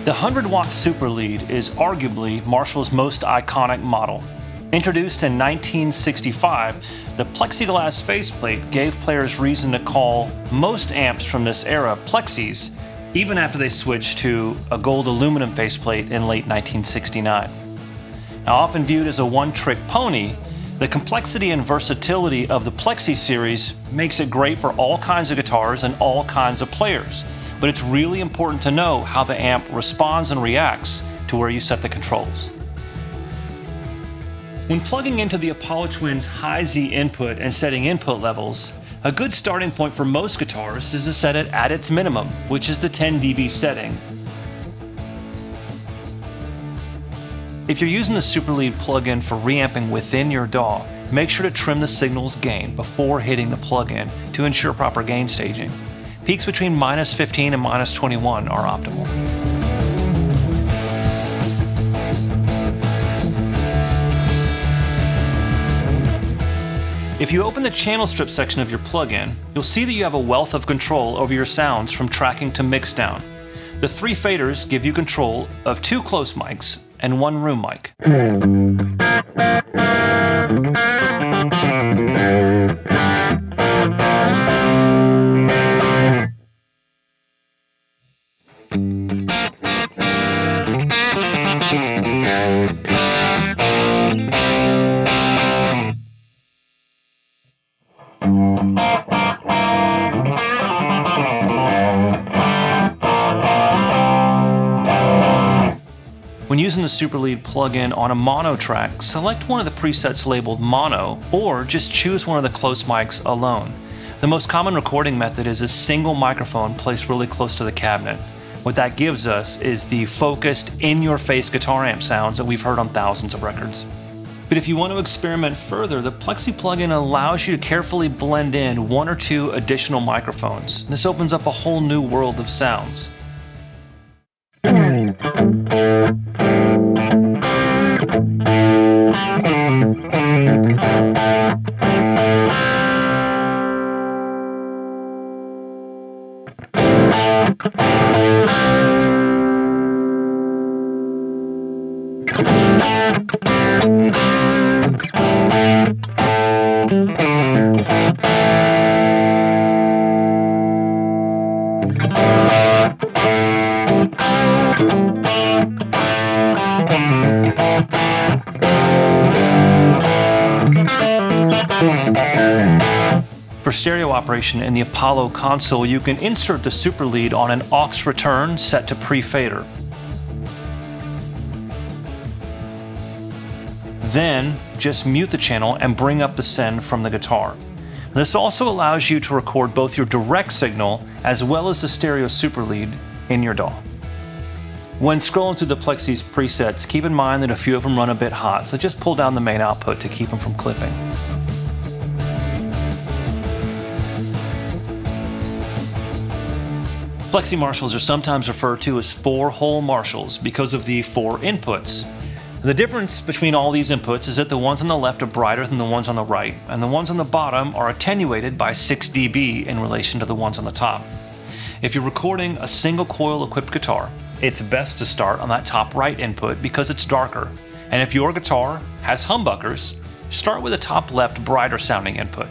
The 100-watt Super Lead is arguably Marshall's most iconic model. Introduced in 1965, the plexiglass faceplate gave players reason to call most amps from this era Plexis, even after they switched to a gold aluminum faceplate in late 1969. Now, often viewed as a one-trick pony, the complexity and versatility of the Plexi series makes it great for all kinds of guitars and all kinds of players. But it's really important to know how the amp responds and reacts to where you set the controls. When plugging into the Apollo Twins high Z input and setting input levels, a good starting point for most guitars is to set it at its minimum, which is the 10 dB setting. If you're using the Super Lead plugin for reamping within your DAW, make sure to trim the signal's gain before hitting the plugin to ensure proper gain staging. Peaks between -15 and -21 are optimal. If you open the channel strip section of your plugin, you'll see that you have a wealth of control over your sounds from tracking to mixdown. The 3 faders give you control of 2 close mics and 1 room mic. When using the Super Lead plugin on a mono track, select one of the presets labeled mono, or just choose one of the close mics alone. The most common recording method is a single microphone placed really close to the cabinet. What that gives us is the focused, in-your-face guitar amp sounds that we've heard on thousands of records. But if you want to experiment further, the Plexi plugin allows you to carefully blend in 1 or 2 additional microphones. This opens up a whole new world of sounds. For stereo operation in the Apollo console, you can insert the Super Lead on an aux return set to pre-fader. Then, just mute the channel and bring up the send from the guitar. This also allows you to record both your direct signal as well as the stereo Super Lead in your DAW. When scrolling through the Plexi's presets, keep in mind that a few of them run a bit hot, so just pull down the main output to keep them from clipping. Plexi Marshalls are sometimes referred to as 4-hole Marshalls because of the 4 inputs. The difference between all these inputs is that the ones on the left are brighter than the ones on the right, and the ones on the bottom are attenuated by 6 dB in relation to the ones on the top. If you're recording a single coil equipped guitar, it's best to start on that top right input because it's darker. And if your guitar has humbuckers, start with the top left brighter sounding input.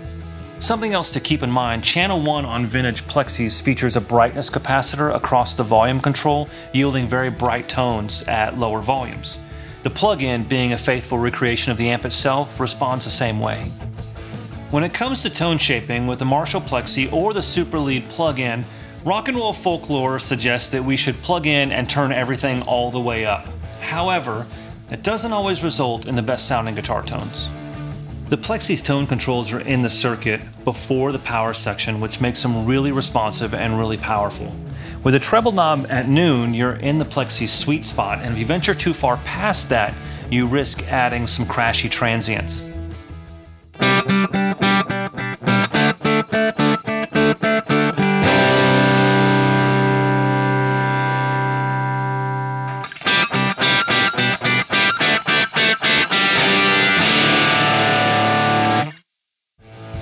Something else to keep in mind, channel 1 on vintage Plexis features a brightness capacitor across the volume control, yielding very bright tones at lower volumes. The plug-in, being a faithful recreation of the amp itself, responds the same way. When it comes to tone shaping with the Marshall Plexi or the Super Lead plug-in, rock and roll folklore suggests that we should plug in and turn everything all the way up. However, it doesn't always result in the best sounding guitar tones. The Plexi's tone controls are in the circuit before the power section, which makes them really responsive and really powerful. With a treble knob at noon, you're in the Plexi's sweet spot, and if you venture too far past that, you risk adding some crashy transients.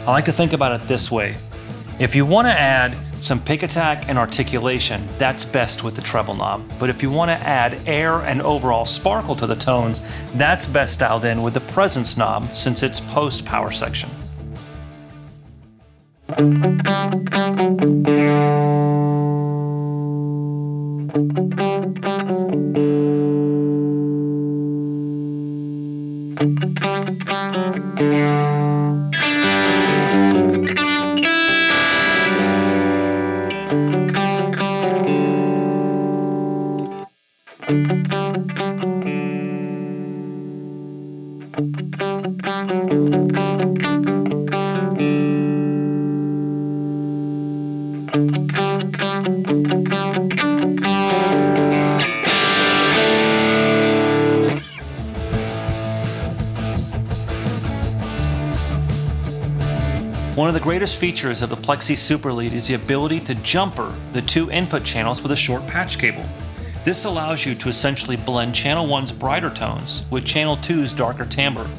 I like to think about it this way. If you want to add some pick attack and articulation, that's best with the treble knob. But if you want to add air and overall sparkle to the tones, that's best dialed in with the presence knob since it's post-power section. One of the greatest features of the Plexi Super Lead is the ability to jumper the two input channels with a short patch cable. This allows you to essentially blend channel 1's brighter tones with channel 2's darker timbre.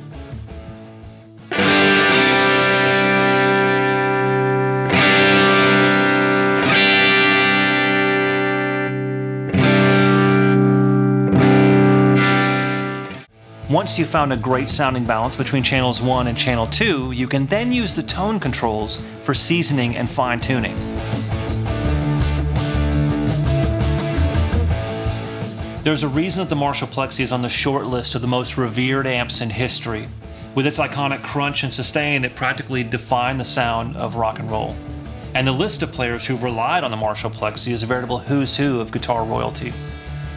Once you've found a great sounding balance between channels 1 and channel 2, you can then use the tone controls for seasoning and fine-tuning. There's a reason that the Marshall Plexi is on the short list of the most revered amps in history. With its iconic crunch and sustain, it practically defined the sound of rock and roll. And the list of players who've relied on the Marshall Plexi is a veritable who's who of guitar royalty.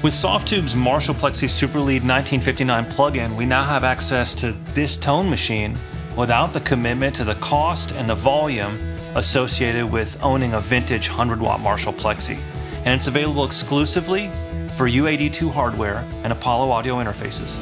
With Softube's Marshall Plexi Super Lead 1959 plugin, we now have access to this tone machine without the commitment to the cost and the volume associated with owning a vintage 100-watt Marshall Plexi. And it's available exclusively for UAD2 hardware and Apollo audio interfaces.